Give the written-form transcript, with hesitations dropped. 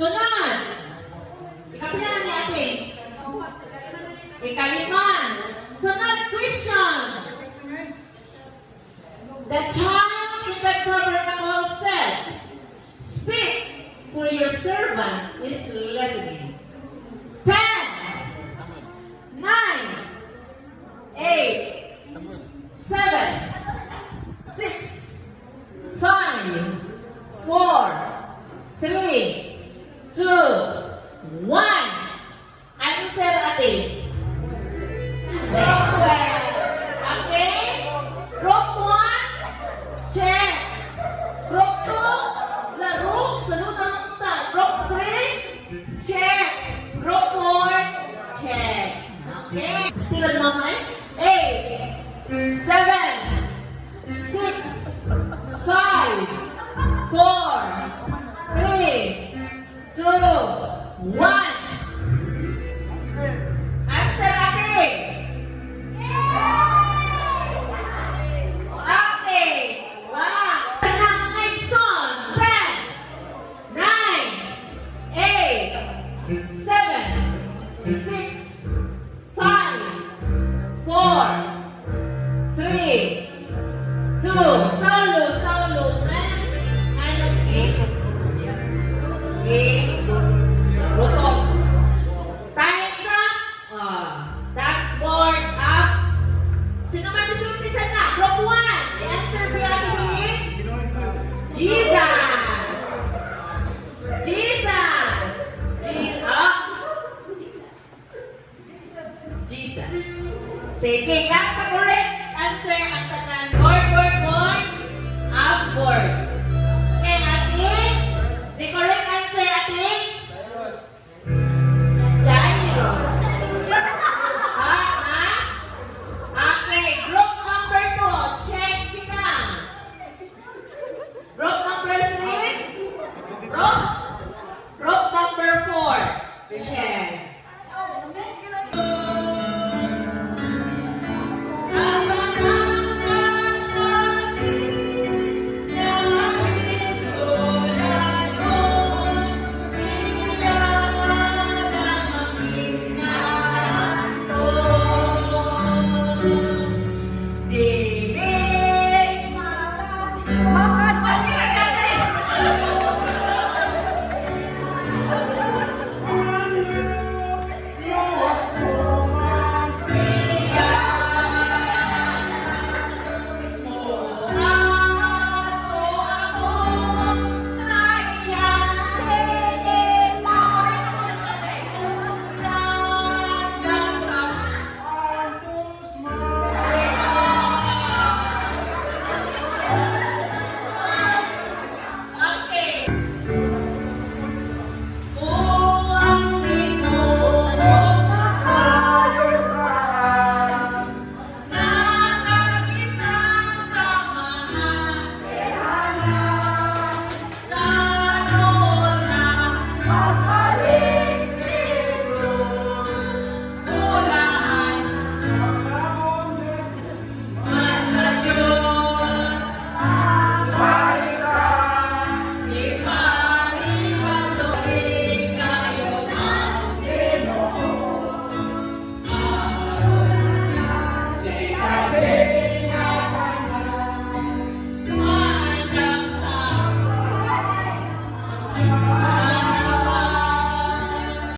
Sunod. Ikapilan ni ate. Ikalima. Sunod, question. The child in the tabernacle said, "Speak, for your servant is listening." 10, 9, 8, 7, 6, 5, 4, 3, 2, 1. Anong sir ate? Sequel. Okay? Group 1, check. Group 2, laro. Sunod ang unta. Group 3, check. Group 4, check. Okay? Still at mama eh? 8, 7, 6, 5, 4, 3, 2, 1. Answer ate. Okay. Wow. Sa next song. 10, 9, 8, 7, 6, 5, 4, 3, 2. Solo. Rotos. Time's up. Dashboard up. Sino man disultisan na? Group 1. The answer be Jesus. Jesus. Sige, kanta.